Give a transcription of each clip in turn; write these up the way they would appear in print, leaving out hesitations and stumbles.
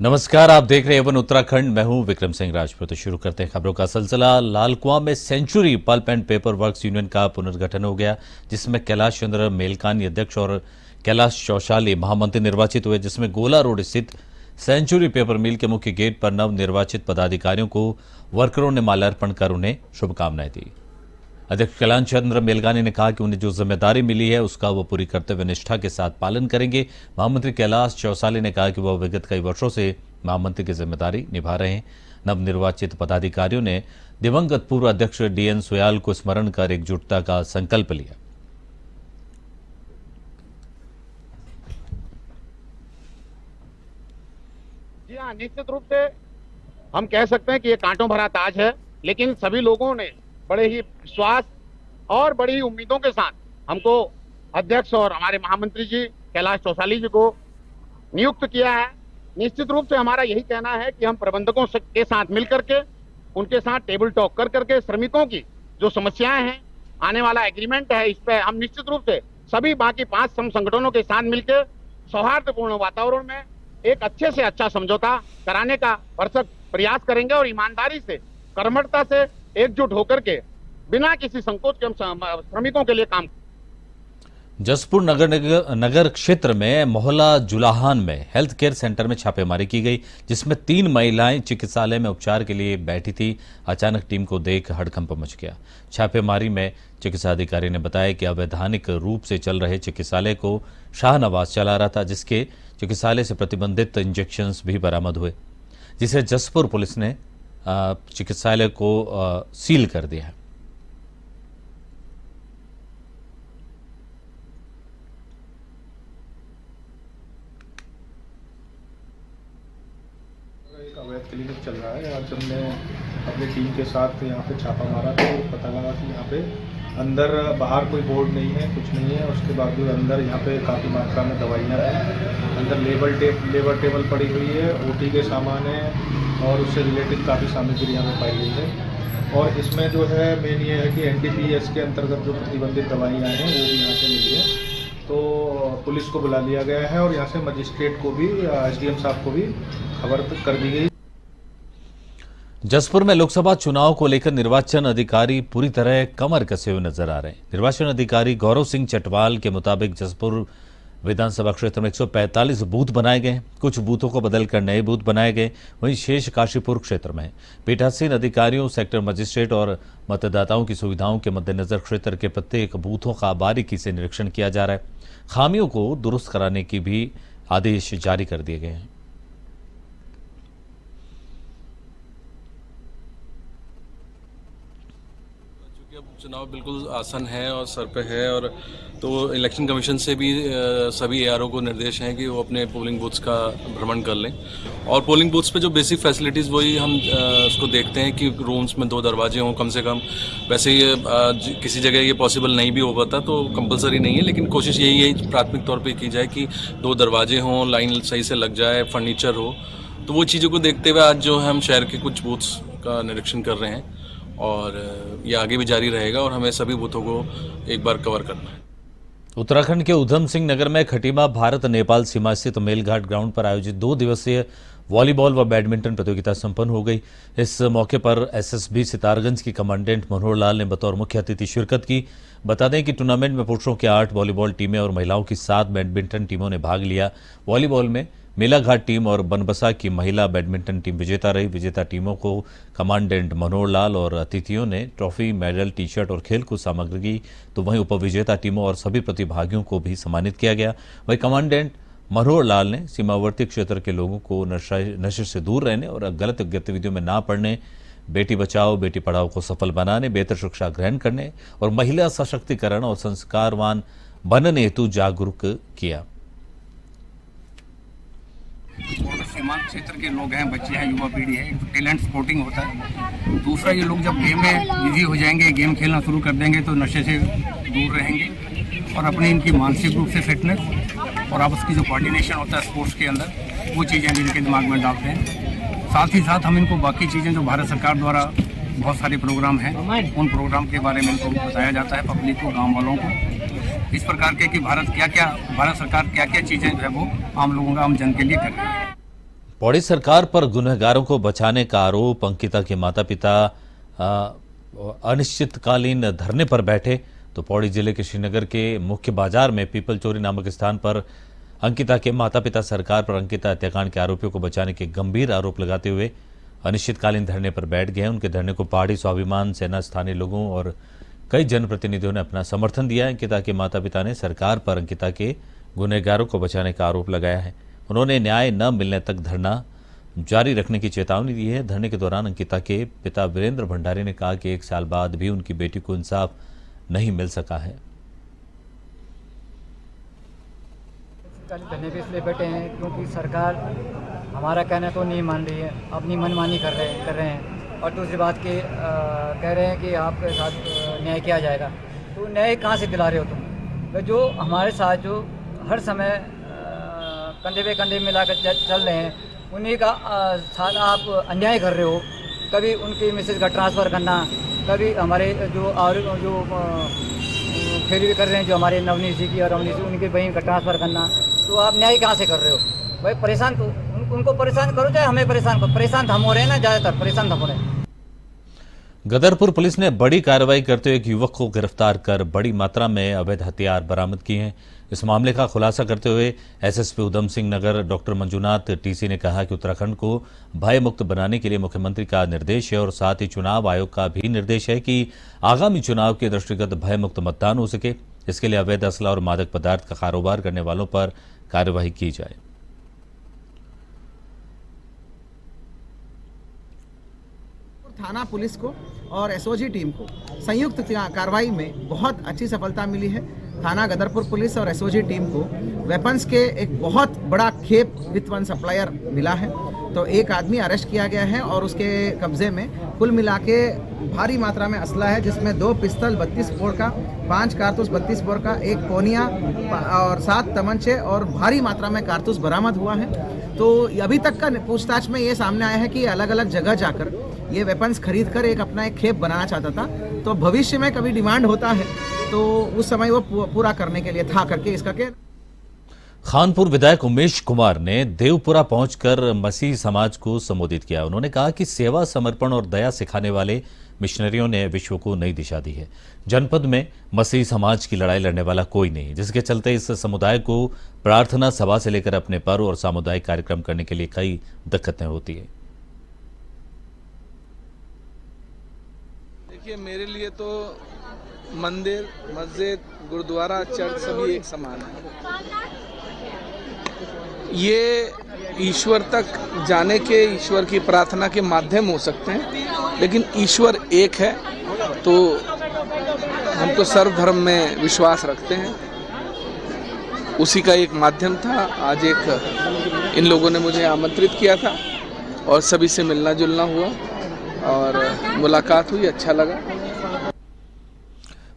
नमस्कार, आप देख रहे हैं वन उत्तराखंड। मैं हूं विक्रम सिंह राजपूत। शुरू करते हैं खबरों का सिलसिला। लालकुआं में century pulp and paper works union का पुनर्गठन हो गया, जिसमें कैलाश चंद्र मेलकानी अध्यक्ष और कैलाश चौशाली महामंत्री निर्वाचित हुए, जिसमें गोला रोड स्थित सेंचुरी पेपर मिल के मुख्य गेट पर नव निर्वाचित पदाधिकारियों को वर्करों ने माल्यार्पण कर उन्हें शुभकामनाएं दी। अध्यक्ष कैलाश चंद्र मेलकानी ने कहा कि उन्हें जो जिम्मेदारी मिली है उसका वो पूरी करते हुए निष्ठा के साथ पालन करेंगे। महामंत्री कैलाश चौसाली ने कहा कि वह विगत कई वर्षों से महामंत्री की जिम्मेदारी निभा रहे हैं। नवनिर्वाचित पदाधिकारियों ने दिवंगत पूर्व अध्यक्ष डीएन सोयाल को स्मरण कर एकजुटता का संकल्प लिया। जी हाँ, निश्चित रूप से हम कह सकते हैं कि ये कांटों भरा ताज है, लेकिन सभी लोगों ने बड़े ही विश्वास और बड़ी ही उम्मीदों के साथ हमको अध्यक्ष और हमारे महामंत्री जी कैलाश चौसाली जी को नियुक्त किया है। निश्चित रूप से हमारा यही कहना है कि हम प्रबंधकों के साथ मिलकर के उनके साथ टेबल टॉक कर करके श्रमिकों की जो समस्याएं हैं, आने वाला एग्रीमेंट है, इस पर हम निश्चित रूप से सभी बाकी 5 संगठनों के साथ मिलकर सौहार्दपूर्ण वातावरण में एक अच्छे से अच्छा समझौता कराने का भरसक प्रयास करेंगे और ईमानदारी से, कर्मठता से एकजुट होकर के बिना किसी संकोच के हम श्रमिकों के लिए काम। जसपुर नगर क्षेत्र में मोहल्ला जुलाहान में हेल्थ केयर सेंटर में छापेमारी की गई, जिसमें 3 महिलाएं चिकित्सालय में उपचार के लिए बैठी थी। अचानक टीम को देख हड़कंप मच गया। छापेमारी में चिकित्सा अधिकारी ने बताया कि अवैधानिक रूप से चल रहे चिकित्सालय को शाहनवाज चला रहा था, जिसके चिकित्सालय से प्रतिबंधित इंजेक्शंस भी बरामद हुए, जिसे जसपुर पुलिस ने चिकित्सालय को सील कर दिया है। एक अवैध क्लिनिक चल रहा है। आज हमने अपनी टीम के साथ यहाँ पे छापा मारा तो पता लगा कि यहाँ पे अंदर बाहर कोई बोर्ड नहीं है, कुछ नहीं है। उसके बावजूद अंदर यहाँ पे काफ़ी मात्रा में दवाइयाँ हैं। अंदर लेबर टेबल पड़ी हुई है, ओटी के सामान है और उससे रिलेटेड काफ़ी सामग्री यहाँ पे पाई गई है। और इसमें जो है मेन ये है कि एनडीपीएस के अंतर्गत जो प्रतिबंधित दवाइयाँ हैं वो भी यहाँ से मिली है। तो पुलिस को बुला लिया गया है और यहाँ से मजिस्ट्रेट को भी, एसडीएम साहब को भी खबर कर दी गई। जसपुर में लोकसभा चुनाव को लेकर निर्वाचन अधिकारी पूरी तरह कमर कसे हुए नजर आ रहे हैं। निर्वाचन अधिकारी गौरव सिंह चटवाल के मुताबिक जसपुर विधानसभा क्षेत्र में 145 बूथ बनाए गए, कुछ बूथों को बदलकर नए बूथ बनाए गए। वहीं शेष काशीपुर क्षेत्र में पीठासीन अधिकारियों, सेक्टर मजिस्ट्रेट और मतदाताओं की सुविधाओं के मद्देनजर क्षेत्र के प्रत्येक बूथों का बारीकी से निरीक्षण किया जा रहा है। खामियों को दुरुस्त कराने की भी आदेश जारी कर दिए गए हैं। चुनाव बिल्कुल आसान है और सर पे है, और तो इलेक्शन कमीशन से भी सभी एआरओ को निर्देश हैं कि वो अपने पोलिंग बूथ्स का भ्रमण कर लें। और पोलिंग बूथ्स पे जो बेसिक फैसिलिटीज़ वही हम उसको देखते हैं कि रूम्स में 2 दरवाजे हों कम से कम। वैसे ये किसी जगह ये पॉसिबल नहीं भी हो पाता तो कंपलसरी नहीं है, लेकिन कोशिश यही है प्राथमिक तौर पर की जाए कि 2 दरवाजे हों, लाइन सही से लग जाए, फर्नीचर हो। तो वो चीज़ों को देखते हुए आज जो है हम शहर के कुछ बूथ्स का निरीक्षण कर रहे हैं और ये आगे भी जारी रहेगा और हमें सभी बूथों को एक बार कवर करना है। उत्तराखंड के उधम सिंह नगर में खटीमा भारत नेपाल सीमा स्थित मेलघाट ग्राउंड पर आयोजित 2 दिवसीय वॉलीबॉल व बैडमिंटन प्रतियोगिता संपन्न हो गई। इस मौके पर एसएसबी सितारगंज की कमांडेंट मनोहर लाल ने बतौर मुख्य अतिथि शिरकत की। बता दें कि टूर्नामेंट में पुरुषों की 8 वॉलीबॉल टीमें और महिलाओं की 7 बैडमिंटन टीमों ने भाग लिया। वॉलीबॉल में मेलाघाट टीम और बनबसा की महिला बैडमिंटन टीम विजेता रही। विजेता टीमों को कमांडेंट मनोहर लाल और अतिथियों ने ट्रॉफी, मेडल, टी शर्ट और खेलकूद सामग्री, तो वहीं उपविजेता टीमों और सभी प्रतिभागियों को भी सम्मानित किया गया। वहीं कमांडेंट मनोहर लाल ने सीमावर्ती क्षेत्र के लोगों को नशे से दूर रहने और गलत गतिविधियों में ना पड़ने, बेटी बचाओ बेटी पढ़ाओ को सफल बनाने, बेहतर शिक्षा ग्रहण करने और महिला सशक्तिकरण और संस्कारवान बनने हेतु जागरूक किया। सीमांत क्षेत्र के लोग हैं, बच्चे हैं, युवा पीढ़ी है, टैलेंट स्पोर्टिंग होता है। दूसरा, ये लोग जब गेम में बिजी हो जाएंगे, गेम खेलना शुरू कर देंगे तो नशे से दूर रहेंगे और अपने इनकी मानसिक रूप से फिटनेस और आपस की जो कोऑर्डिनेशन होता है स्पोर्ट्स के अंदर, वो चीज़ें इनके दिमाग में डालते हैं। साथ ही साथ हम इनको बाकी चीज़ें जो भारत सरकार द्वारा बहुत सारे प्रोग्राम हैं, उन प्रोग्राम के बारे में इनको बताया जाता है, पब्लिक को, गाँव वालों को, इस प्रकार के कि भारत सरकार क्या क्या चीज़ें जो है वो आम लोगों का, आम जन के लिए कर रही है। पौड़ी सरकार पर गुनहगारों को बचाने का आरोप। अंकिता के माता पिता अनिश्चितकालीन धरने पर बैठे तो पौड़ी जिले के श्रीनगर के मुख्य बाजार में पीपल चोरी नामक स्थान पर अंकिता के माता पिता सरकार पर अंकिता हत्याकांड के आरोपियों को बचाने के गंभीर आरोप लगाते हुए अनिश्चितकालीन धरने पर बैठ गए। उनके धरने को पहाड़ी स्वाभिमान सेना, स्थानीय लोगों और कई जनप्रतिनिधियों ने अपना समर्थन दिया है। अंकिता के माता पिता ने सरकार पर अंकिता के गुनहगारों को बचाने का आरोप लगाया है। उन्होंने न्याय न मिलने तक धरना जारी रखने की चेतावनी दी है। धरने के दौरान अंकिता के पिता वीरेंद्र भंडारी ने कहा कि 1 साल बाद भी उनकी बेटी को इंसाफ नहीं मिल सका है। धरने पे इसलिए बैठे हैं क्योंकि सरकार हमारा कहना तो नहीं मान रही है, अपनी मनमानी कर रहे हैं और दूसरी बात कि कह रहे हैं कि आपके साथ न्याय किया जाएगा। तो न्याय कहाँ से दिला रहे हो तुम? जो हमारे साथ जो हर समय कंधे पे कंधे मिलाकर चल रहे हैं, उन्हीं का साथ आप अन्याय कर रहे हो। कभी उनकी मिसेज का ट्रांसफ़र करना, कभी हमारे जो फेरी कर रहे हैं जो हमारे नवनीत जी की और रवनीत जी उनकी बहन का ट्रांसफ़र करना, तो आप न्याय कहाँ से कर रहे हो भाई? परेशान तो उनको परेशान करो, चाहे हमें परेशान करो। परेशान तो हम हो रहे हैं ना, ज़्यादातर परेशान हम हो रहे हैं। गदरपुर पुलिस ने बड़ी कार्रवाई करते हुए एक युवक को गिरफ्तार कर बड़ी मात्रा में अवैध हथियार बरामद किए हैं। इस मामले का खुलासा करते हुए SSP Udham Singh Nagar doctor Manjunath TC ने कहा कि उत्तराखंड को भय मुक्त बनाने के लिए मुख्यमंत्री का निर्देश है और साथ ही चुनाव आयोग का भी निर्देश है कि आगामी चुनाव के दृष्टिगत भय मुक्त मतदान हो सके। इसके लिए अवैध असला और मादक पदार्थ का कारोबार करने वालों पर कार्यवाही की जाए। थाना पुलिस को और एसओजी टीम को संयुक्त कार्रवाई में बहुत अच्छी सफलता मिली है। थाना गदरपुर पुलिस और एसओजी टीम को वेपन्स के एक बहुत बड़ा खेप विथ वन सप्लायर मिला है। तो एक आदमी अरेस्ट किया गया है और उसके कब्जे में कुल मिला के भारी मात्रा में असला है, जिसमें 2 पिस्तल 32 बोर का, 5 कारतूस 32 बोर का, 1 पोनिया और 7 तमंचे और भारी मात्रा में कारतूस बरामद हुआ है। तो अभी तक का पूछताछ में ये सामने आया है कि अलग अलग जगह जाकर ये वेपन्स खरीद कर अपना एक खेप बनाना चाहता था। तो भविष्य में कभी डिमांड होता है तो उस समय वो पूरा करने के लिए था करके इसका के खानपुर विधायक उमेश कुमार ने देवपुरा पहुंचकर मसीह समाज को संबोधित किया। उन्होंने कहा कि सेवा, समर्पण और दया सिखाने वाले मिशनरियों ने विश्व को नई दिशा दी है। जनपद में मसीह समाज की लड़ाई लड़ने वाला कोई नहीं, जिसके चलते इस समुदाय को प्रार्थना सभा से लेकर अपने पर्व और सामुदायिक कार्यक्रम करने के लिए कई दिक्कतें होती है। देखिए, मेरे लिए तो मंदिर, मस्जिद, गुरुद्वारा, चर्च सभी एक समान है। ये ईश्वर तक जाने के, ईश्वर की प्रार्थना के माध्यम हो सकते हैं, लेकिन ईश्वर एक है। तो हम तो सर्वधर्म में विश्वास रखते हैं, उसी का एक माध्यम था। आज एक इन लोगों ने मुझे आमंत्रित किया था और सभी से मिलना जुलना हुआ और मुलाकात हुई, अच्छा लगा।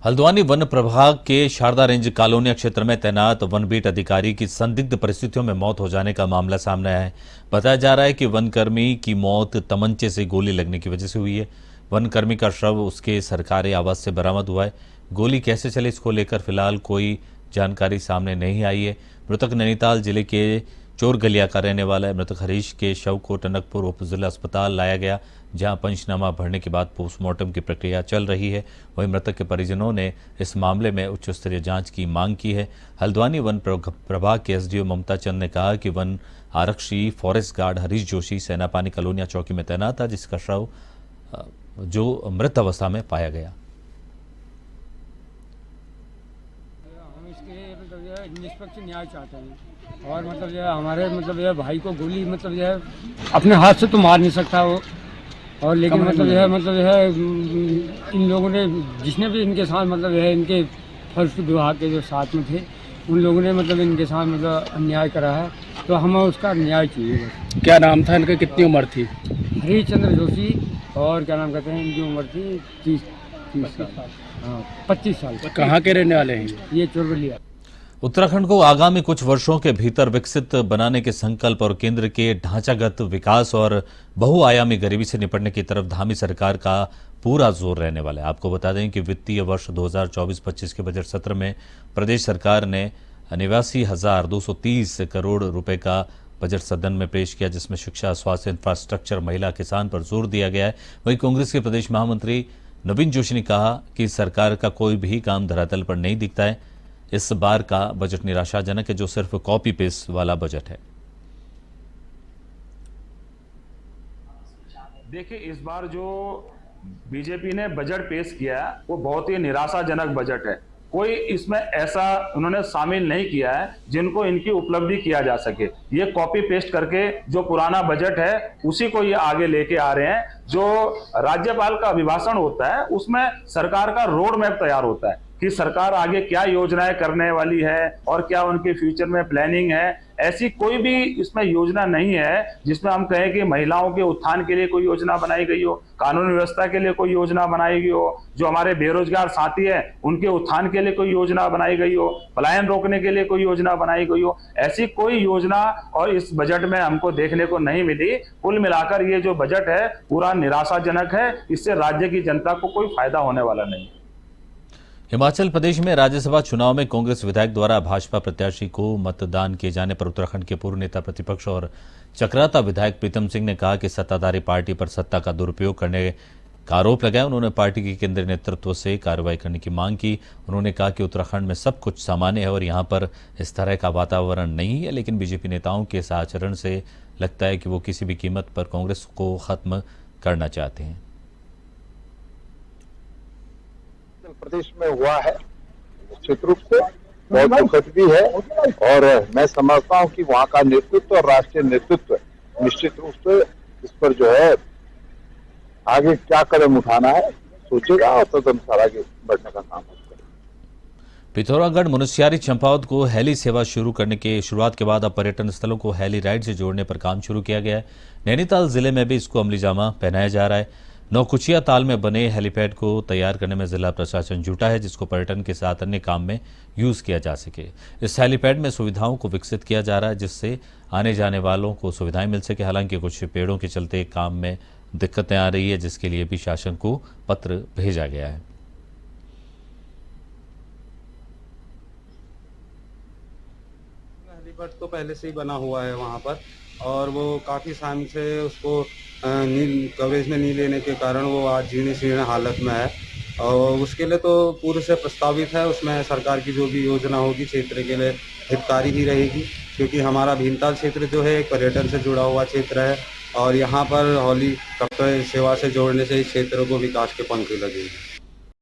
हल्द्वानी वन प्रभाग के शारदा रेंज कॉलोनिया क्षेत्र में तैनात वन बीट अधिकारी की संदिग्ध परिस्थितियों में मौत हो जाने का मामला सामने आया है। बताया जा रहा है कि वनकर्मी की मौत तमंचे से गोली लगने की वजह से हुई है। वनकर्मी का शव उसके सरकारी आवास से बरामद हुआ है। गोली कैसे चली, इसको लेकर फिलहाल कोई जानकारी सामने नहीं आई है। मृतक नैनीताल जिले के चोरगलिया का रहने वाला है। मृतक हरीश के शव को टनकपुर उप जिला अस्पताल लाया गया, जहां पंचनामा भरने के बाद पोस्टमार्टम की प्रक्रिया चल रही है। वहीं मृतक के परिजनों ने इस मामले में उच्च स्तरीय जांच की मांग की है। हल्द्वानी वन प्रभाग के एसडीओ ममता चंद ने कहा कि वन आरक्षी फॉरेस्ट गार्ड हरीश जोशी सेनापानी कॉलोनिया चौकी में तैनात था, जिसका शव जो मृत अवस्था में पाया गया। हम इसके निष्पक्ष न्याय चाहते हैं और हमारे भाई को गोली अपने हाथ से तो मार नहीं सकता वो, और लेकिन इन लोगों ने, जिसने भी इनके साथ इनके फर्स्ट विभाग के जो साथ में थे, उन लोगों ने इनके साथ अन्याय करा है। तो हमें उसका न्याय चाहिए। क्या नाम था इनका, कितनी उम्र थी? हरीश चंद्र जोशी, और क्या नाम कहते हैं, इनकी उम्र थी 30 साल, हाँ 25 साल। कहाँ के रहने वाले हैं ये चोरगलिया। उत्तराखंड को आगामी कुछ वर्षों के भीतर विकसित बनाने के संकल्प और केंद्र के ढांचागत विकास और बहुआयामी गरीबी से निपटने की तरफ धामी सरकार का पूरा जोर रहने वाला है। आपको बता दें कि वित्तीय वर्ष 2024-25 के बजट सत्र में प्रदेश सरकार ने 89,230 करोड़ रुपए का बजट सदन में पेश किया, जिसमें शिक्षा, स्वास्थ्य, इंफ्रास्ट्रक्चर, महिला, किसान पर जोर दिया गया है। वहीं कांग्रेस के प्रदेश महामंत्री नवीन जोशी ने कहा कि सरकार का कोई भी काम धरातल पर नहीं दिखता है। इस बार का बजट निराशाजनक है, जो सिर्फ कॉपी पेस्ट वाला बजट है। देखिए, इस बार जो बीजेपी ने बजट पेश किया है वो बहुत ही निराशाजनक बजट है। कोई इसमें ऐसा उन्होंने शामिल नहीं किया है जिनको इनकी उपलब्धि किया जा सके। ये कॉपी पेस्ट करके जो पुराना बजट है उसी को ये आगे लेके आ रहे हैं। जो राज्यपाल का अभिभाषण होता है उसमें सरकार का रोड मैप तैयार होता है कि सरकार आगे क्या योजनाएं करने वाली है और क्या उनके फ्यूचर में प्लानिंग है। ऐसी कोई भी इसमें योजना नहीं है जिसमें हम कहें कि महिलाओं के उत्थान के लिए कोई योजना बनाई गई हो, कानून व्यवस्था के लिए कोई योजना बनाई गई हो, जो हमारे बेरोजगार साथी हैं उनके उत्थान के लिए कोई योजना बनाई गई हो, पलायन रोकने के लिए कोई योजना बनाई गई हो। ऐसी कोई योजना और इस बजट में हमको देखने को नहीं मिली। कुल मिलाकर ये जो बजट है पूरा निराशाजनक है। इससे राज्य की जनता को कोई फायदा होने वाला नहीं। हिमाचल प्रदेश में राज्यसभा चुनाव में कांग्रेस विधायक द्वारा भाजपा प्रत्याशी को मतदान किए जाने पर उत्तराखंड के पूर्व नेता प्रतिपक्ष और चक्राता विधायक प्रीतम सिंह ने कहा कि सत्ताधारी पार्टी पर सत्ता का दुरुपयोग करने का आरोप लगाया। उन्होंने पार्टी के केंद्रीय नेतृत्व से कार्रवाई करने की मांग की। उन्होंने कहा कि उत्तराखंड में सब कुछ सामान्य है और यहां पर इस तरह का वातावरण नहीं है, लेकिन बीजेपी नेताओं के इस आचरण से लगता है कि वो किसी भी कीमत पर कांग्रेस को खत्म करना चाहते हैं। प्रदेश में हुआ है निश्चित रूप से बहुत दुखद भी है और मैं समझता हूं कि वहां का नेतृत्व और राष्ट्रीय नेतृत्व निश्चित रूप से इस पर जो है आगे क्या कदम उठाना है सोचेगा और तदनुसार आगे बढ़ने का काम करेगा। पिथौरागढ़, मुनस्यारी, चंपावत को हेली सेवा शुरू करने की शुरुआत के बाद अब पर्यटन स्थलों को हेली राइड से जोड़ने पर काम शुरू किया गया है। नैनीताल जिले में भी इसको अमली जामा पहनाया जा रहा है। नौकुचिया ताल में बने हेलीपैड को तैयार करने में जिला प्रशासन जुटा है, जिसको पर्यटन के साथ अन्य काम में यूज किया जा सके। इस हेलीपैड में सुविधाओं को विकसित किया जा रहा है, जिससे आने जाने वालों को सुविधाएं मिल सके। हालांकि कुछ पेड़ों के चलते काम में दिक्कतें आ रही है, जिसके लिए भी शासन को पत्र भेजा गया है। हेलीपैड तो पहले से ही बना हुआ है वहाँ पर और वो काफ़ी टाइम से उसको कवरेज में नहीं लेने के कारण वो आज जीर्ण शीर्ण हालत में है और उसके लिए तो पूर्व से प्रस्तावित है। उसमें सरकार की जो भी योजना होगी क्षेत्र के लिए हितकारी ही रहेगी, क्योंकि हमारा भीमताल क्षेत्र जो है एक पर्यटन से जुड़ा हुआ क्षेत्र है और यहाँ पर हेलीकॉप्टर सेवा से जोड़ने से इस क्षेत्र को विकास के पंख लगेगी।